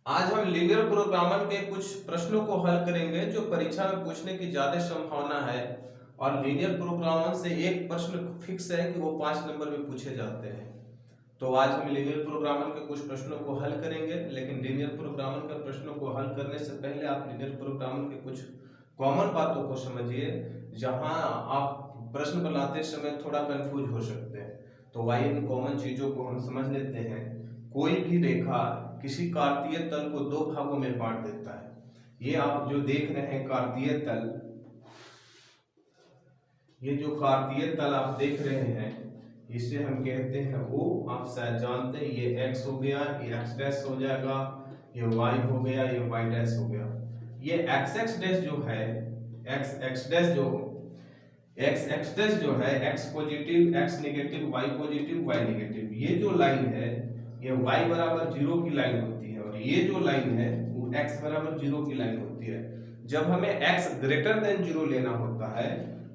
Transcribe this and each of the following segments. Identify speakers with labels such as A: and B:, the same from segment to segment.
A: आज हम linear programmer के कुछ प्रश्नों को हल करेंगे जो परीक्षा में पूछने की ज्यादा संभावना है। और लीनियर प्रोग्रामर से एक प्रश्न फिक्स है कि वो 5 नंबर में पूछे जाते हैं। तो आज हम लीनियर प्रोग्रामर के कुछ प्रश्नों को हल करेंगे, लेकिन लीनियर प्रोग्रामर के प्रश्नों को हल करने से पहले आप लीनियर प्रोग्रामर के कुछ कॉमन बातों को समझिए, जहां आप प्रश्न बनाते समय थोड़ा कंफ्यूज हो सकते हैं। तो आइए इन कॉमन चीजों को हम समझ लेते हैं। कोई भी रेखा किसी कार्तीय तल को दो भागों में बांट देता है। ये आप जो देख रहे हैं कार्तीय तल, ये जो कार्तीय तल आप देख रहे हैं इसे हम कहते हैं O। आप शायद जानते हैं ये x हो गया, ये x डैश हो जाएगा, ये y हो गया, ये y डैश हो गया। ये x डैश जो है, x डैश जो है x positive, x negative, y positive, y negative. ये जो लाइन है ये y बराबर 0 की लाइन होती है, और ये जो लाइन है वो x बराबर 0 की लाइन होती है। जब हमें x ग्रेटर देन 0 लेना होता है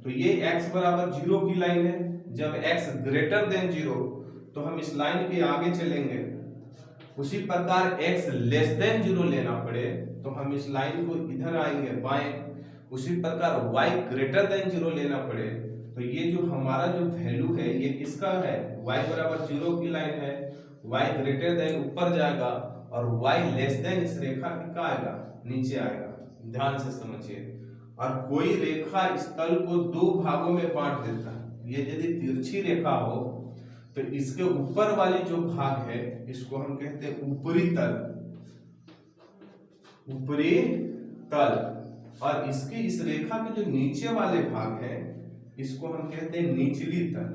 A: तो ये x बराबर 0 की लाइन है। जब x ग्रेटर देन 0 तो हम इस लाइन के आगे चलेंगे। उसी प्रकार x लेस देन 0 लेना पड़े तो हम इस लाइन को इधर आएंगे बाएं। उसी प्रकार y ग्रेटर देन 0 लेना पड़े तो ये जो हमारा जो वैल्यू है ये किसका है, y बराबर 0 की लाइन है। y ग्रेटर देन ऊपर जाएगा और y लेस देन इस रेखा की का आएगा, नीचे आएगा। ध्यान से समझिए। और कोई रेखा इस तल को दो भागों में बांट देता है। ये यदि तिरछी रेखा हो तो इसके ऊपर वाली जो भाग है इसको हम कहते हैं ऊपरी तल, ऊपरी तल। और इसकी इस रेखा के जो नीचे वाले भाग है इसको हम कहते हैं निचली तल,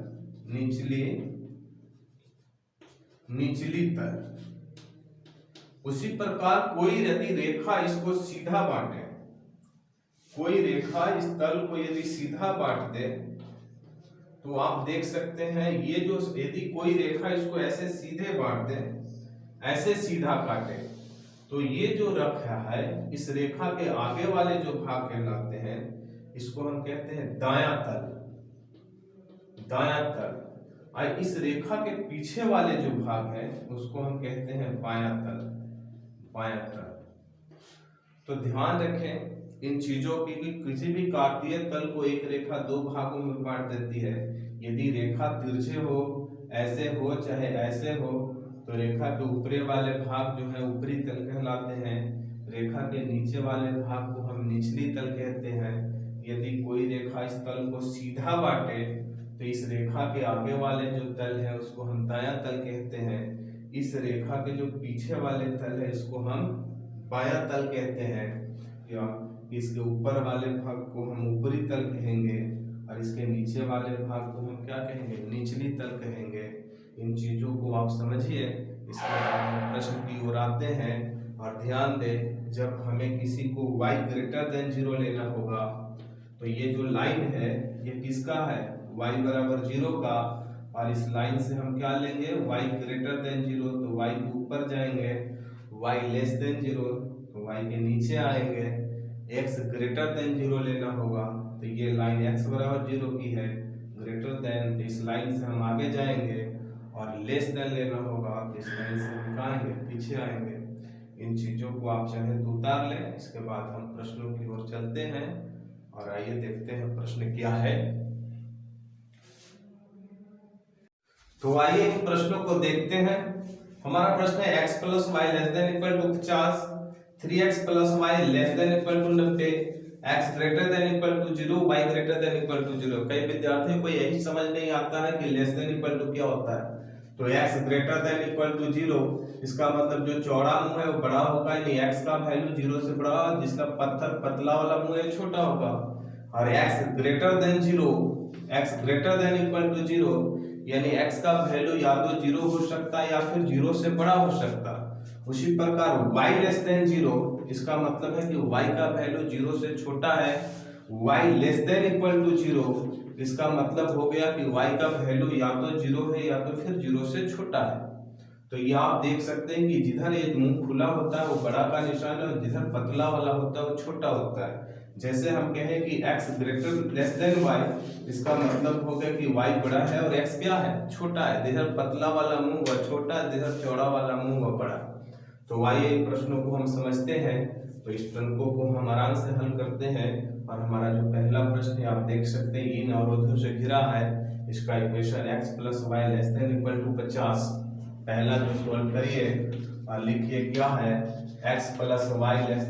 A: निचली तल। उसी प्रकार कोई यदि रेखा इसको सीधा बांटे, कोई रेखा इस तल को यदि सीधा बांट दे तो आप देख सकते हैं ये जो यदि कोई रेखा इसको ऐसे सीधे बांट दे, ऐसे सीधा काटे, तो ये जो रेखा है इस रेखा के आगे वाले जो भाग कहलाते हैं इसको हम कहते हैं दायां तल, दायां तल। और इस रेखा के पीछे वाले जो भाग है उसको हम कहते हैं बायां तल, बायां तल। तो ध्यान रखें इन चीजों की कि किसी भी कार्तीय तल को एक रेखा दो भागों में बांट देती है। यदि रेखा तिरछे हो, ऐसे हो चाहे ऐसे हो, तो रेखा के ऊपरी वाले भाग जो है ऊपरी तल कहलाते हैं, रेखा के नीचे वाले भाग को हम निचली तल कहते हैं। यदि कोई रेखा इस तल को सीधा बांटे तो इस रेखा के आगे वाले जो तल है उसको हम दायां तल कहते हैं। इस रेखा के जो पीछे वाले तल है इसको हम बायां तल कहते हैं। या इसके ऊपर वाले भाग को हम ऊपरी तल कहेंगे और इसके नीचे वाले भाग को हम क्या कहेंगे, निचली तल कहेंगे। इन चीजों को आप समझिए। इसके बाद हम प्रश्न की ओर आते हैं। और ध्यान दें, जब हमें किसी को y ग्रेटर देन 0 लेना होगा तो ये जो लाइन है ये किसका है, y बराबर 0 का। और इस लाइन से हम क्या लेंगे, y ग्रेटर देन 0 तो y के ऊपर जाएंगे, y लेस देन 0 तो y के नीचे आएंगे। x ग्रेटर देन 0 लेना होगा तो ये लाइन x बराबर 0 की है, ग्रेटर देन तो इस लाइन से हम आगे जाएंगे। और लेस देन लेना होगा तो इस लाइन से हम आएंगे, पीछे आएंगे। इन चीजों को आप चाहे तो उतार लें। इसके बाद हम प्रश्नों की ओर चलते हैं और आइए देखते हैं प्रश्न क्या है। तो आइए इन प्रश्नों को देखते हैं। हमारा प्रश्न है x plus Y less than equal to 50, 3x plus Y less than equal to 90, x greater than equal to 0, y greater than equal to 0। कई विद्यार्थियों को यही समझ नहीं आता है कि लेस देन इक्वल टू क्या होता है। तो x greater than equal to 0 इसका मतलब जो चौड़ा मुंह है वो बड़ा होगा, यानी x का वैल्यू 0 से बड़ा, जिसका पत्थर पतला वाला मुंह है छोटा होगा। और x greater than 0, x greater than equal to 0 यानी x का वैल्यू या तो 0 हो सकता है या फिर 0 से बड़ा हो सकता है। उसी प्रकार y लेस देन 0 इसका मतलब है कि y का वैल्यू 0 से छोटा है। y less than equal to 0 इसका मतलब हो गया कि y का वैल्यू या तो 0 है या तो फिर 0 से छोटा है। तो ये आप देख सकते हैं कि जिधर ये मुंह खुला होता है वो बड़ा का निशान है और जिधर पतला वाला होता है वो छोटा होता है। जैसे हम कहें कि x greater less than y, इसका मतलब हो गया कि y बड़ा है और x क्या है, छोटा है। जिधर पतला वाला मुंह वह छोटा, जिधर चौड़ा वाला मुंह वह बड़ा। तो आइए प्रश्नों को हम समझते हैं। तो इस प्रश्नों को हम आराम से हल करते हैं। और हमारा जो पहला प्रश्न है आप देख सकते हैं, इन अवरोधों से घिरा है। इसका इक्वेशन x + y ≤ 50। पहला जो सॉल्व करिए और लिखिए क्या है, x + y ≤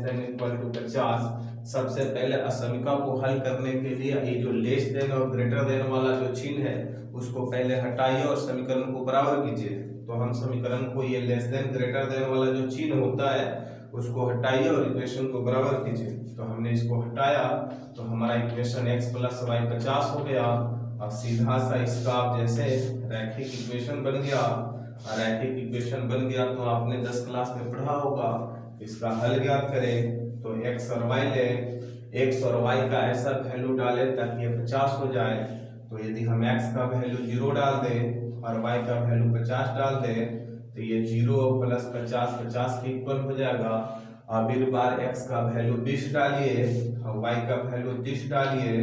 A: 50। सबसे पहले असमीका को हल करने के लिए ये जो लेस देन और ग्रेटर देन वाला जो चिन्ह है उसको पहले हटाइए और समीकरण को बराबर कीजिए। तो हम समीकरण को, ये लेस देन ग्रेटर देन वाला जो चिन्ह होता है उसको हटाइए और इक्वेशन को बराबर कीजिए। तो हमने इसको हटाया तो हमारा इक्वेशन x + y 50 हो गया। अब सीधा सा इसका आप जैसे रैखिक इक्वेशन बन गया, और रैखिक इक्वेशन बन गया तो आपने 10 क्लास में पढ़ा होगा। इसका हल ज्ञात करें तो x और y ले, x और y का ऐसा वैल्यू डाले ताकि ये 50 हो जाए। तो यदि हम x का वैल्यू 0 डाल दें और y का वैल्यू 50 डाल दें तो ये 0 + 50 50 के इक्वल हो जाएगा। अब एक बार x का वैल्यू 20 डालिए और y का वैल्यू 30 डालिए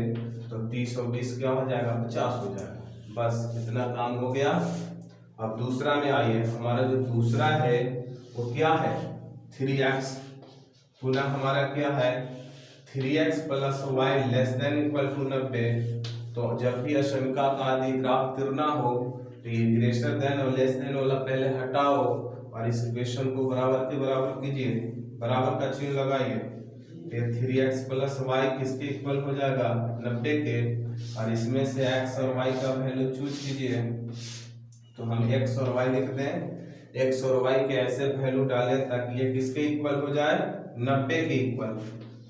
A: तो 30 और 20 क्या हो जाएगा, 50 हो जाएगा। बस इतना काम हो गया। अब दूसरा में आइए, हमारा जो दूसरा है वो क्या है, 3x। पुनः हमारा क्या है, 3x + y ≤ 90। तो जब भी असमीका का आदि ग्राफ तिरना हो तो ये ग्रेटर देन और लेस देन वाला पहले हटाओ और इस इक्वेशन को बराबर के बराबर कीजिए, बराबर का चिन्ह लगाइए। फिर 3x + y किसके इक्वल हो जाएगा, 90 के। और इसमें से x और y का वैल्यू चूज कीजिए। तो हम x और y लिख दें, x और y के ऐसे वैल्यू डालें ताकि ये किसके इक्वल हो जाए, 90 के इक्वल।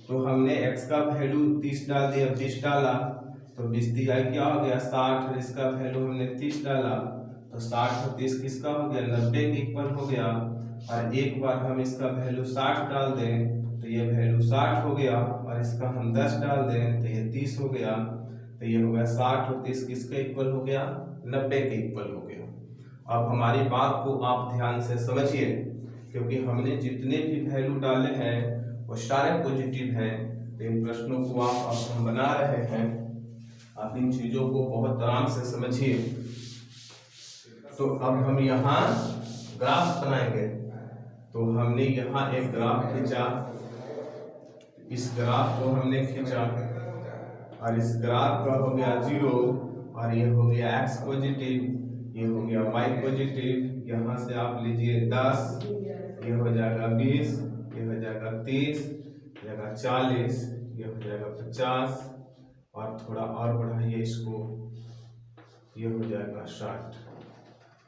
A: तो हमने x का वैल्यू 30 डाल दिया, 20 डाला तो 20 × 3 क्या हो गया, 60। और इसका वैल्यू हमने 30 डाला तो 60 और 30 किसका हो गया, 90 के इक्वल हो गया। और एक बार हम इसका वैल्यू 60 डाल दें तो ये वैल्यू 60 हो गया, और इसका हम 10 डाल दें तो ये 30 हो गया। तो ये हो गया 60 और 30 किसके इक्वल हो गया, 90 के इक्वल हो गया। अब हमारी बात को आप ध्यान से समझिए, क्योंकि हमने जितने भी वैल्यू डाले हैं वो सारे पॉजिटिव हैं। तो इन प्रश्नों को आप अब हम बना रहे हैं, आप इन चीजों को बहुत आराम से समझिए। तो अब हम यहाँ ग्राफ बनाएंगे। तो हमने यहाँ एक ग्राफ खींचा, इस ग्राफ को हमने खींचा और इस ग्राफ का हो गया 0 और ये हो गया x पॉजिटिव, ये हो गया y पॉजिटिव। यहाँ से आप लीजिए 10, ये हो जाएगा 20, ये हो जाएगा 30, ये हो जाएगा 40, ये हो जाएगा 50 और थोड़ा और बढ़ाइए इसको, ये हो जाएगा 60।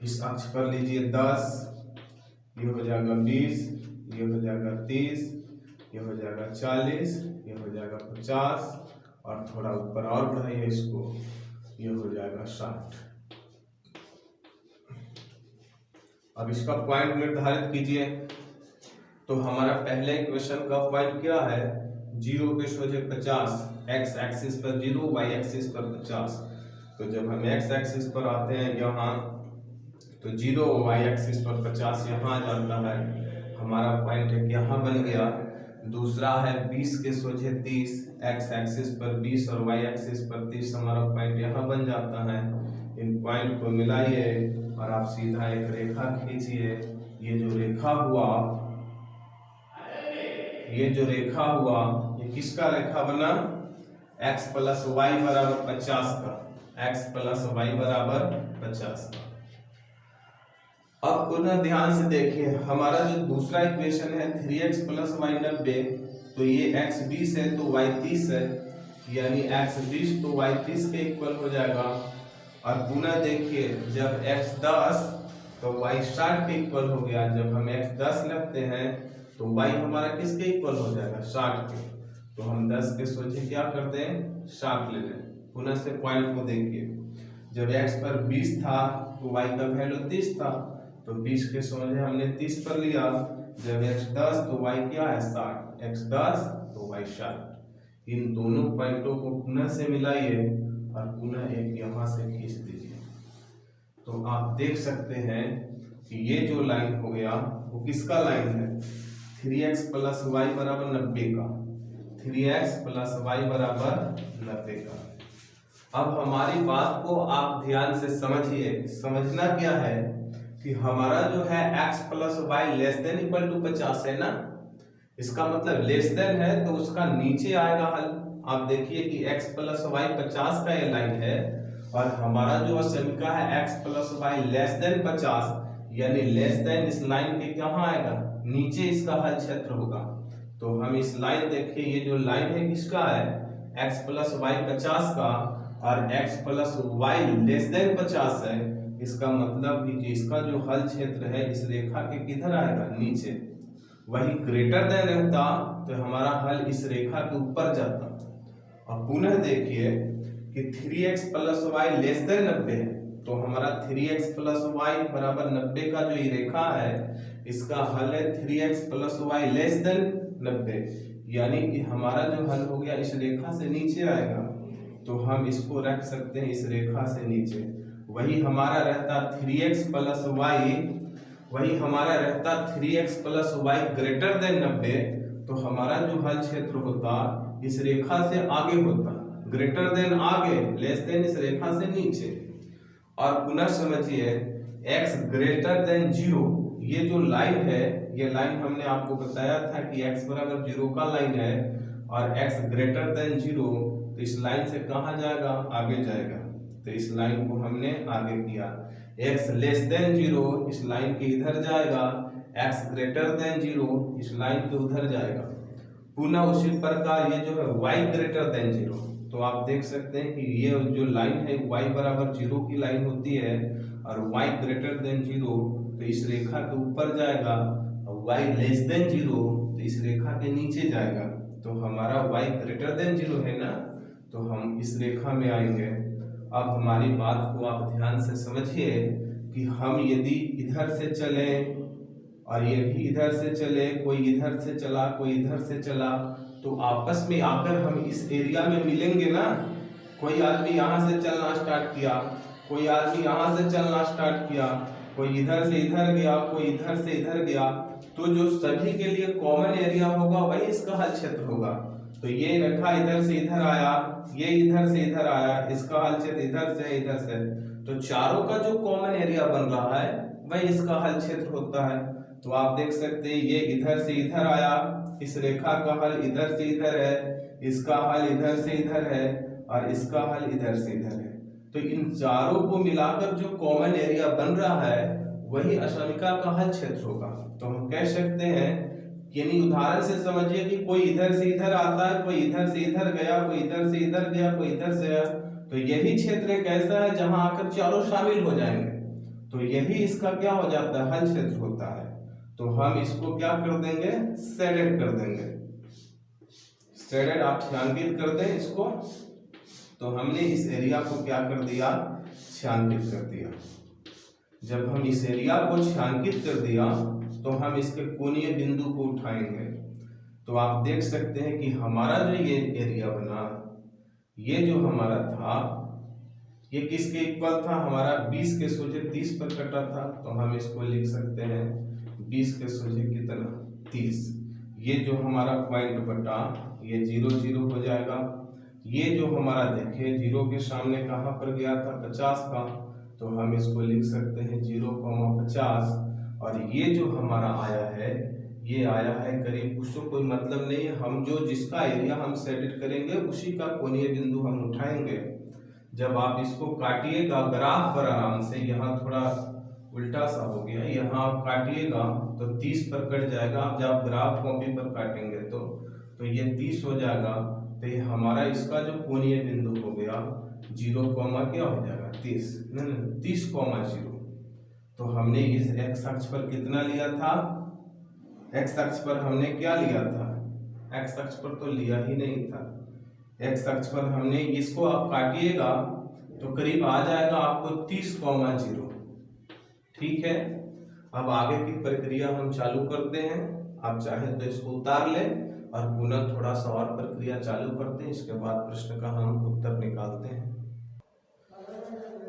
A: इस अक्ष पर लीजिए 10, ये हो जाएगा 20, ये हो जाएगा 30, ये हो जाएगा 40, ये हो जाएगा 50 और थोड़ा ऊपर और बढ़ाइए इसको, ये हो जाएगा 60। अब इसका पॉइंट निर्धारित कीजिए। तो हमारा पहले इक्वेशन का पॉइंट क्या है, 0 के सोझे 50, x एक्सिस पर 0, y एक्सिस पर 50। तो जब हम x एक्सिस पर आते हैं यहाँ तो 0, y एक्सिस पर 50 यहाँ आ जाता है। हमारा पॉइंट एक यहाँ बन गया। दूसरा है 20 के सोझे 30, x एक्सिस पर 20 और y एक्सिस पर 30, हमारा पॉइंट यहाँ बन जाता है। इन पॉइंट को मिलाइए और आप सीधा एक रेखा खींचिए। ये जो रेखा हुआ, ये जो रेखा हुआ, ये किसका रेखा बना, x + y = 50 का, x + y = 50 का। अब पुनः ध्यान से देखिए, हमारा जो दूसरा इक्वेशन है 3x + y 90, तो ये x 20 है तो y 30 है, यानी x 20 तो y 30 के इक्वल हो जाएगा। और पुनः देखिए, जब x 10 तो y 60 के इक्वल हो गया। जब हम x 10 लगते हैं तो y हमारा किसके इक्वल हो जाएगा, 60 के। तो हम 10 के सोचे क्या करते हैं, 60 ले लें। पुनः से पॉइंट को देखिए, जब x पर 20 था तो y का वैल्यू 30 था, तो 20 के सोचे हमने 30 पर लिया। जब x 10 तो y क्या है, 60, x 10 तो y 60। इन दोनों पॉइंटों को पुनः से मिलाइए और पुनः एक यहाँ से खींच दीजिए। तो आप देख सकते हैं कि ये जो लाइन हो गया वो किसका लाइन है, 3x + y = 90 का, 3x + y = 90 का। अब हमारी बात को आप ध्यान से समझिए। समझना क्या है कि हमारा जो है x plus Y less than equal to 50 है ना, इसका मतलब लेस देन है तो उसका नीचे आएगा हल। आप देखिए कि x प्लस वाई 50 का ये लाइन है और हमारा जो समीकरण है x plus Y less than 50, यानी लेस देन इस लाइन के कहाँ आएगा, नीचे इसका हल क्षेत्र होगा। तो हम इस लाइन देखिए, ये जो लाइन है किसका है, x प्लस वाई 50 का, और x plus Y less than 50 है। इसका मतलब कि इसका जो हल क्षेत्र है इस रेखा के किधर आएगा, नीचे। वही ग्रेटर देन रहता तो हमारा हल इस रेखा के ऊपर जाता। और पुनः देखिए कि 3x plus Y less then 90 है, तो हमारा 3x प्लस वाई बराबर 90 का जो ये रेखा है इसका हल है 3x plus Y less then 90, यानी कि हमारा जो हल हो गया इस रेखा से नीचे आएगा। तो हम इसको रख सकते हैं इस रेखा से नीचे। वही हमारा रहता 3x प्लस वाई, वही हमारा रहता 3x plus Y greater then 90, तो हमारा जो हल क्षेत्र होता इस रेखा से आगे होता, ग्रेटर देन आगे, लेस देन इस रेखा से नीचे। और पुनः समझिए x ग्रेटर देन 0, ये जो लाइन है, ये लाइन हमने आपको बताया था कि x बराबर 0 का लाइन है और x ग्रेटर देन 0, तो इस लाइन से कहाँ जाएगा, आगे जाएगा। तो इस लाइन को हमने आगे किया। x लेस देन 0 इस लाइन के इधर जाएगा, x ग्रेटर देन 0 इस लाइन के उधर जाएगा। पुनः उसी प्रकार ये जो है y ग्रेटर देन 0, तो आप देख सकते हैं कि ये जो लाइन है y बराबर 0 की लाइन होती है और y ग्रेटर देन 0 तो इस रेखा के ऊपर जाएगा, और y लेस देन 0 तो इस रेखा के नीचे जाएगा। तो हमारा y ग्रेटर देन 0 है ना, तो हम इस रेखा में आएंगे। अब हमारी बात को आप ध्यान से समझिए कि हम यदि इधर से चले और ये भी इधर से चले, कोई इधर से चला, कोई इधर से चला, तो आपस में आकर हम इस एरिया में मिलेंगे ना। कोई आदमी यहाँ से चलना स्टार्ट किया, कोई आदमी यहाँ से चलना स्टार्ट किया, कोई इधर से इधर गया, कोई इधर से इधर गया, तो जो सभी के लिए कॉमन एरिया होगा वही इसका हल क्षेत्र होगा। तो ये रेखा इधर से इधर आया, ये इधर से इधर आया, इसका हल क्षेत्र इधर से इधर से, तो चारों का जो कॉमन एरिया बन रहा है वही इसका हल क्षेत्र होता है। तो आप देख सकते हैं ये इधर से इधर आया, इस रेखा का हल इधर से इधर है, इसका हल इधर से इधर है और इसका हल इधर से इधर है। तो इन चारों को मिलाकर जो कॉमन एरिया बन रहा है वही असमिका का हल क्षेत्र होगा। तो हम कह सकते हैं, यानी उदाहरण से समझिए कि कोई इधर से इधर आता है, कोई इधर से इधर गया, कोई इधर से इधर गया, कोई इधर से आया, तो यही क्षेत्र एक ऐसा है जहां आकर चारों शामिल हो जाएंगे, तो यही इसका क्या हो जाता है, हल क्षेत्र होता है। तो हम इसको क्या कर देंगे, शेडेड कर देंगे। शेडेड आप छायांकित कर दें इसको। तो हमने इस एरिया को क्या कर दिया, छायांकित कर दिया। जब हम इस एरिया को छायांकित कर दिया तो हम इसके कोणीय बिंदु को उठाएंगे। तो आप देख सकते हैं कि हमारा जो ये एरिया बना, ये जो हमारा था ये किसके इक्वल था, हमारा 20 के सोझे 30 पर कटा था। तो हम इसको लिख सकते हैं 20 के सोझे कितना, 30। ये जो हमारा पॉइंट बटा ये 0 0 हो जाएगा। ये जो हमारा देखिए 0 के सामने कहाँ पर गया था, 50 का, तो हम इसको लिख सकते हैं 0,50। और ये जो हमारा आया है ये आया है करीब, उसको कोई मतलब नहीं है, हम जो जिसका एरिया हम शेडेड करेंगे उसी का कोणीय बिंदु हम उठाएंगे। जब आप इसको काटिएगा ग्राफ पर आराम से, यहाँ थोड़ा उल्टा सा हो गया, यहाँ आप काटिएगा तो 30 पर कट जाएगा। आप जब ग्राफ कॉपी पर काटेंगे तो ये 30 हो जाएगा। तो ये हमारा इसका जो कोणीय बिंदु हो गया 0, क्या हो जाएगा 30, नहीं 30,0। तो हमने इस x अक्ष पर कितना लिया था, x अक्ष पर हमने क्या लिया था, x अक्ष पर तो लिया ही नहीं था। x अक्ष पर हमने इसको आप काटिएगा तो करीब आ जाएगा आपको 30,0। ठीक है, अब आगे की प्रक्रिया हम चालू करते हैं। आप चाहे तो इसको उतार लें और पुनः थोड़ा सा और प्रक्रिया चालू करते हैं, इसके बाद प्रश्न का हम उत्तर निकालते हैं।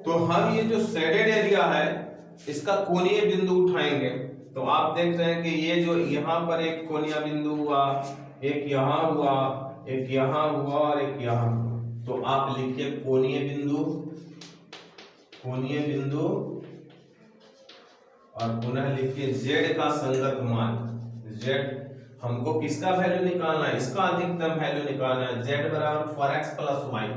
A: तो हम ये जो शेडेड एरिया है इसका कोणीय बिंदु उठाएंगे। तो आप देख रहे हैं कि ये जो यहाँ पर एक कोणीय बिंदु हुआ, एक यहाँ हुआ, एक यहाँ हुआ और एक यहाँ। तो आप लिखिए कोणीय बिंदु, कोणीय बिंदु और पुनः लिखिए z का संगत मान। z हमको किसका वैल्यू निकालना है, इसका अधिकतम वैल्यू निकालना है। z बराबर 4x प्लस वाई,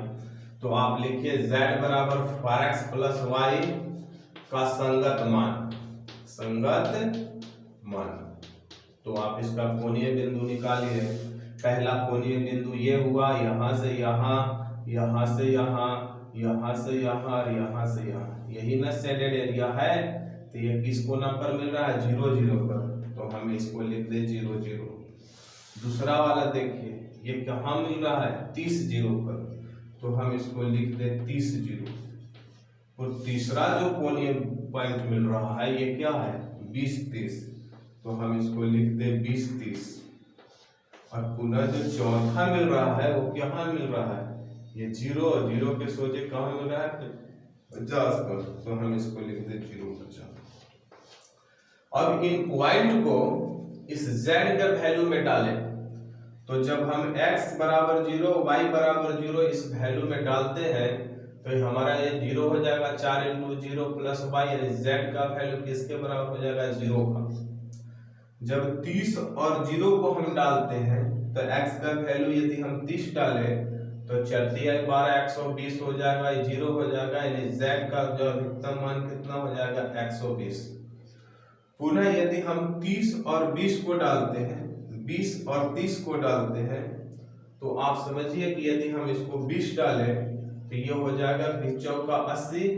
A: तो आप लिखिए z बराबर 4x प्लस वाई का संगत मान, संगत मान। तो आप इसका कोणीय बिंदु निकालिए। पहला कोणीय बिंदु ये हुआ, यहां से यहां, यहां से यहां, यहां से यहां और यहां से यहां, यही ना शेडेड एरिया है। तो ये किस कोना पर मिल रहा है, 0 0 पर, तो हम इसको लिख दे 0 0। दूसरा वाला देखिए, ये कहाँ मिल रहा है, 30 0 पर, तो हम इसको लिख दे 30 0। और तीसरा जो कोणीय पॉइंट मिल रहा है ये क्या है, 20 30, तो हम इसको लिख दे 20 30। और पुनः जो चौथा मिल रहा है वो कहाँ मिल रहा है, ये 0 और 0 के सोचे कहाँ मिल रहा है, 50 पर, तो हम इसको लिख दे 0 50। अब इन पॉइंट को इस z के वैल्यू में डालें, तो जब हम x बराबर 0 y बराबर 0 इस वैल्यू में डालते हैं तो हमारा ये 0 हो जाएगा, 4 इंटू 0 प्लस वाई, यानी z का वैल्यू किसके बराबर हो जाएगा, 0 का। जब 30 और 0 को हम डालते हैं तो x का वैल्यू यदि हम 30 डालें तो 4 12 120 हो जाएगा, ये 0 हो जाएगा, यानी z का जो अधिकतम मान कितना हो जाएगा, 120। पुनः यदि हम 30 और 20 को डालते हैं, 20 और 30 को डालते हैं, तो आप समझिए कि यदि हम इसको 20 डालें तो ये हो जाएगा 20 चौका 80,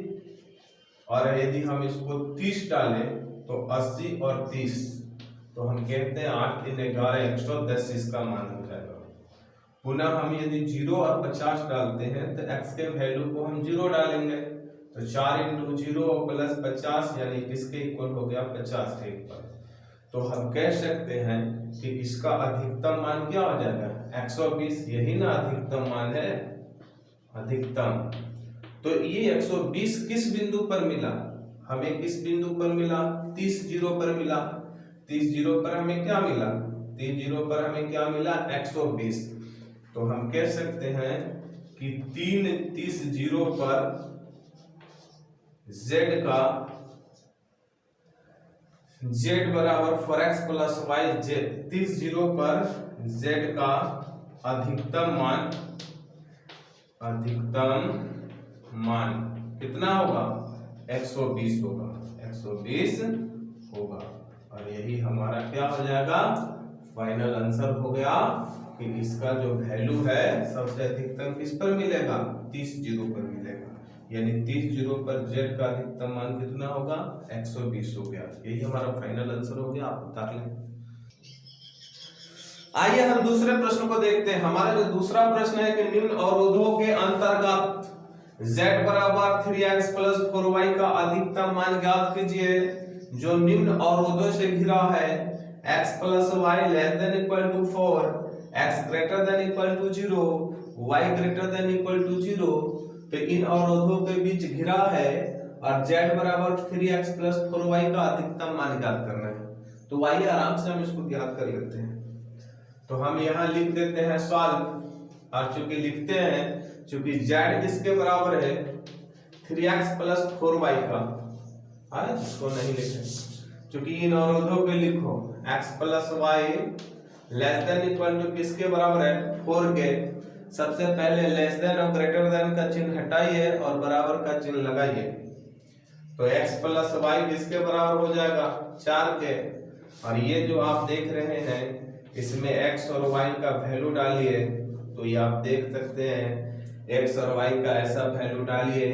A: और यदि हम इसको 30 डालें तो 80 और 30, तो हम कहते हैं 8 3 11 110 इसका मान हो जाएगा। पुनः हम यदि 0 और 50 डालते हैं तो x के वैल्यू को हम 0 डालेंगे, तो 4 इंटू 0 प्लस 50, यानी किसके इक्वल हो गया, 50 के इक्वल। तो हम कह सकते हैं कि इसका अधिकतम मान क्या हो जाएगा, 120, यही ना अधिकतम मान है, अधिकतम। तो ये 120 किस बिंदु पर मिला, हमें किस बिंदु पर मिला, 30 0 पर मिला। 30 0 पर हमें क्या मिला, 30 0 पर हमें क्या मिला, 120। तो हम कह सकते हैं कि 30 0 पर z का, z बराबर 4x प्लस वाई, 30 0 पर z का अधिकतम मान कितना होगा, 120 होगा, 120 होगा। और यही हमारा क्या हो जाएगा, फाइनल आंसर हो गया कि इसका जो वैल्यू है सबसे अधिकतम किस पर मिलेगा, 30 0 पर मिलेगा, यानी 30 0 पर z का अधिकतम मान कितना होगा, 120 हो गया। यही हमारा फाइनल आंसर हो गया, आप उतार लें। आइए हम दूसरे प्रश्न को देखते हैं। हमारा जो दूसरा प्रश्न है कि निम्न अवरोधों के अंतर्गत z बराबर 3x प्लस 4y का अधिकतम मान ज्ञात कीजिए जो निम्न अवरोधों से घिरा है, x plus Y less than equal to 4, x greater than equal to 0, y greater than equal to 0। तो इन अवरोधों के बीच घिरा है और z बराबर 3x प्लस 4y का अधिकतम मान ज्ञात करना है। तो आइए आराम से हम इसको ज्ञात कर लेते हैं। तो हम यहाँ लिख देते हैं सॉल्व, और चूंकि लिखते हैं, चूंकि z किसके बराबर है, 3x प्लस 4y का, इसको नहीं लिखे, चूंकि इन अवरोधों के लिखो x plus Y less than equal to किसके बराबर है, 4 के। सबसे पहले लेस देन और ग्रेटर देन का चिन्ह हटाइए और बराबर का चिन्ह लगाइए, तो x प्लस वाई किसके बराबर हो जाएगा, 4 के। और ये जो आप देख रहे हैं इसमें x और y का वैल्यू डालिए, तो ये आप देख सकते हैं x और y का ऐसा वैल्यू डालिए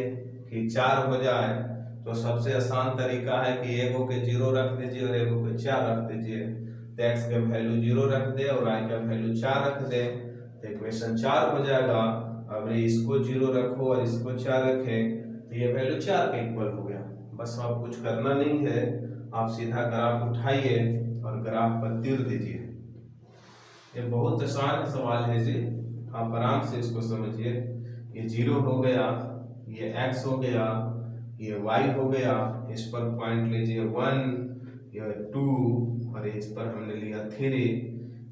A: कि 4 हो जाए। तो सबसे आसान तरीका है कि एगो के 0 रख दीजिए और एगो के 4 रख दीजिए। तो x के वैल्यू 0 रख दे और y का वैल्यू 4 रख दे, तो इक्वेशन 4 हो जाएगा। अब इसको 0 रखो और इसको 4 रखें, तो ये वैल्यू 4 के इक्वल हो गया। बस आप कुछ करना नहीं है, आप सीधा ग्राफ उठाइए और ग्राफ पर तीर दीजिए। ये बहुत आसान सवाल है जी, आप आराम से इसको समझिए। ये 0 हो गया, ये x हो गया, ये y हो गया, इस पर पॉइंट लीजिए 1, ये 2, और इस पर हमने लिया 3,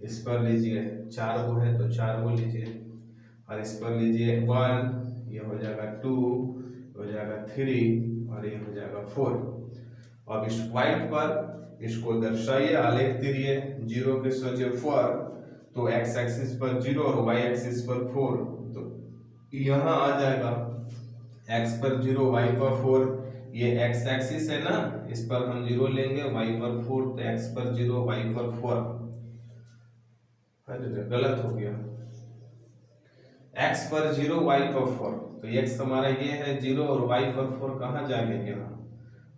A: इस पर लीजिए 4 गो है तो 4 गो लीजिए, और इस पर लीजिए 1, ये हो जाएगा 2, हो जाएगा 3, और ये हो जाएगा 4। अब इस पॉइंट पर इसको दर्शाइए, आलेख तिरिए 0 के सोचे 4, तो x एक्सिस पर 0 और y एक्सिस पर 4, तो यहाँ आ जाएगा x पर 0 y पर 4, ये x एक्सिस है ना, इस पर हम 0 लेंगे, y पर 4, तो x पर 0 y पर 4, अरे गलत हो गया, x पर 0 y पर 4, तो x हमारा ये है 0 और y पर 4 कहाँ जाएंगे यहाँ,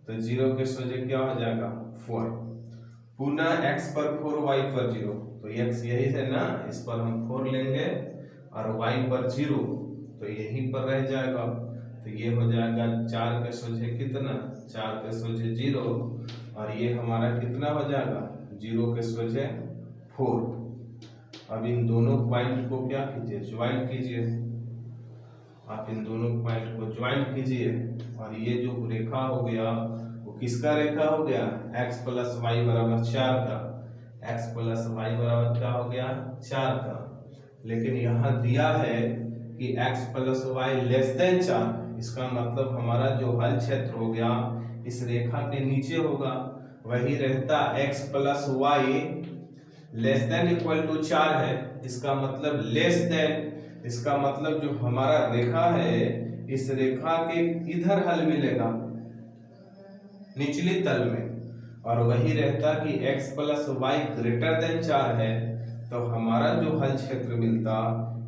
A: तो 0 के सोचे क्या हो जाएगा 4, पुनः x पर 4 y पर 0, तो x यही है ना, इस पर हम 4 लेंगे और y पर 0, तो यहीं पर रह जाएगा, तो ये हो जाएगा 4 के सोचे कितना, 4 के सोचे 0, और ये हमारा कितना हो जाएगा 0 के सोचे 4। अब इन दोनों पॉइंट को क्या कीजिए, ज्वाइन कीजिए, आप इन दोनों पॉइंट को ज्वाइन कीजिए, और ये जो रेखा हो गया वो किसका रेखा हो गया, x प्लस वाई बराबर 4 का, x प्लस वाई बराबर क्या हो गया 4 का, लेकिन यहाँ दिया है कि x plus Y less than 4, इसका मतलब हमारा जो हल क्षेत्र हो गया इस रेखा के नीचे होगा, वही रहता x plus Y less than equal to 4 है, इसका मतलब लेस देन, इसका मतलब जो हमारा रेखा है इस रेखा के इधर हल मिलेगा निचली तल में, और वही रहता कि x plus Y greater than 4 है, तो हमारा जो हल क्षेत्र मिलता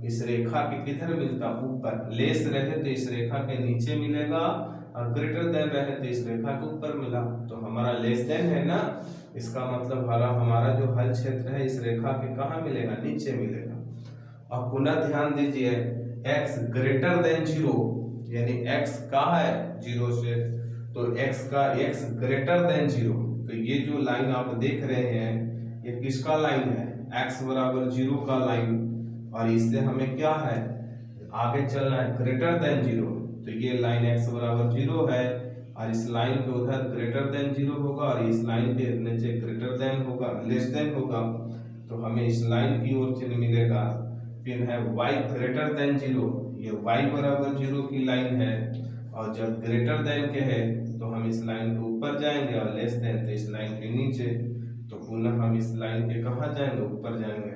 A: इस रेखा के किधर मिलता, ऊपर, लेस रहे तो इस रेखा के नीचे मिलेगा और ग्रेटर देन रहे तो इस रेखा के ऊपर मिला, तो हमारा लेस देन है ना, इसका मतलब हमारा जो हल क्षेत्र है इस रेखा के कहाँ मिलेगा, नीचे मिलेगा। अब पुनः ध्यान दीजिए x ग्रेटर देन 0, यानी x कहाँ है 0 से, तो x ग्रेटर देन 0, तो ये जो लाइन आप देख रहे हैं ये किसका लाइन है, x बराबर 0 का लाइन, और इससे हमें क्या है आगे चलना है ग्रेटर देन 0, तो ये लाइन x बराबर 0 है और इस लाइन के उधर ग्रेटर देन 0 होगा और इस लाइन के नीचे ग्रेटर देन होगा, लेस देन होगा, तो हमें इस लाइन की ओर चिन्ह मिलेगा। फिर है y ग्रेटर देन 0, ये y बराबर 0 की लाइन है, और जब ग्रेटर देन के है तो हम इस लाइन के ऊपर जाएंगे और लेस देन तो इस लाइन के नीचे, तो पुनः हम इस लाइन के कहाँ जाएंगे, ऊपर जाएंगे,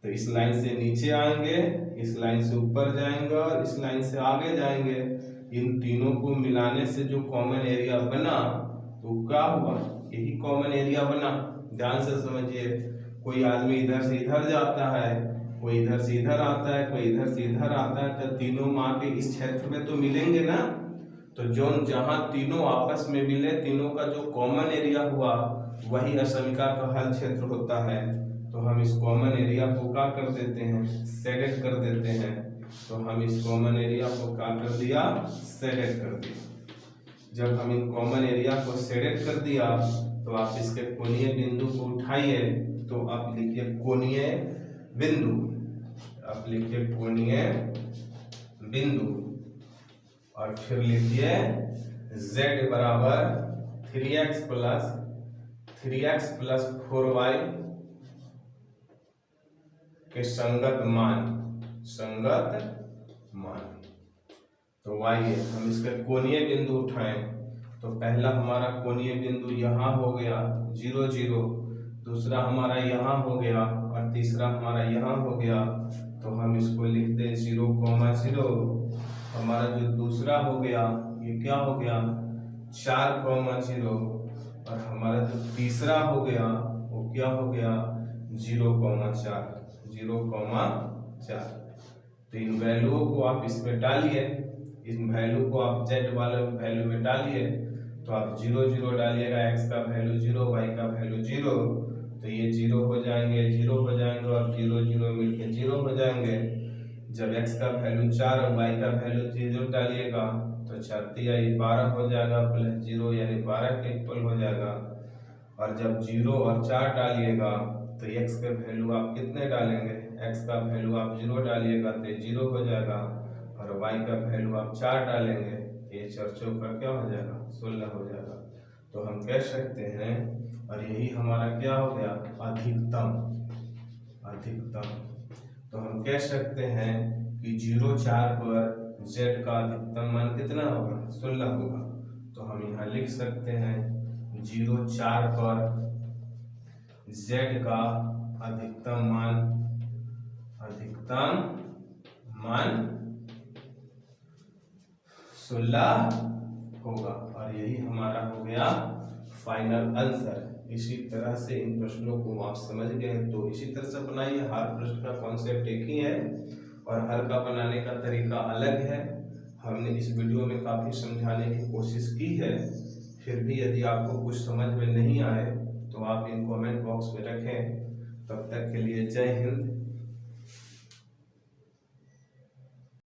A: तो इस लाइन से नीचे आएंगे, इस लाइन से ऊपर जाएंगे और इस लाइन से आगे जाएंगे, इन तीनों को मिलाने से जो कॉमन एरिया बना तो क्या हुआ, यही कॉमन एरिया बना। ध्यान से समझिए, कोई आदमी इधर से इधर जाता है, कोई इधर से इधर आता है, कोई इधर से इधर आता है, तो तीनों माँ के इस क्षेत्र में तो मिलेंगे ना, तो जो जहाँ तीनों आपस में मिले, तीनों का जो कॉमन एरिया हुआ वही असमिका का हल क्षेत्र होता है, तो हम इस कॉमन एरिया को क्या कर देते हैं, सेलेक्ट कर देते हैं, तो हम इस कॉमन एरिया को क्या कर दिया, सेलेक्ट कर दिया। जब हम इन कॉमन एरिया को सेलेक्ट कर दिया तो आप इसके कोणीय बिंदु को उठाइए, तो आप लिखिए कोणीय बिंदु, आप लिखिए कोणीय बिंदु, और फिर लिखिए z बराबर 3x प्लस 4y के संगत मान, तो y हम इसका कोणीय बिंदु उठाएं, तो पहला हमारा कोणीय बिंदु यहाँ हो गया 0 0, दूसरा हमारा यहाँ हो गया और तीसरा हमारा यहाँ हो गया, तो हम इसको लिखते हैं 0,0। हमारा जो दूसरा हो गया ये क्या हो गया 4,0, और हमारा जो तीसरा हो गया वो क्या हो गया 0,4। तो इन वैल्यूओं को आप इसमें डालिए, इन वैल्यू को आप z वाले वैल्यू में डालिए, तो आप 0 0 डालिएगा, x का वैल्यू 0, y का वैल्यू 0, तो ये 0 हो जाएंगे, 0 हो जाएंगे और 0 0 मिलके 0 हो जाएंगे। जब x का वैल्यू 4 और y का वैल्यू 0 डालिएगा तो 4 3 12 हो जाएगा, प्लस 0 यानी 12 के इक्वल हो जाएगा, और जब 0 और 4 डालिएगा तो x का वैल्यू आप कितने डालेंगे, x का वैल्यू आप 0 डालिएगा तो 0 हो जाएगा, और y का वैल्यू आप 4 डालेंगे तो ये 4 का क्या हो जाएगा 16 हो जाएगा। तो हम कह सकते हैं, और यही हमारा क्या हो गया अधिकतम, तो हम कह सकते हैं कि 0 4 पर z का अधिकतम मान कितना होगा 16 होगा, तो हम यहाँ लिख सकते हैं 0.4 पर z का अधिकतम मान 16 होगा। और यही हमारा हो गया फाइनल आंसर। इसी तरह से इन प्रश्नों को आप समझ गए, तो इसी तरह से बनाइए। हर प्रश्न का कॉन्सेप्ट एक ही है और हर का बनाने का तरीका अलग है। हमने इस वीडियो में काफ़ी समझाने की कोशिश की है, फिर भी यदि आपको कुछ समझ में नहीं आए तो आप इन कमेंट बॉक्स में रखें। तब तक के लिए जय हिंद।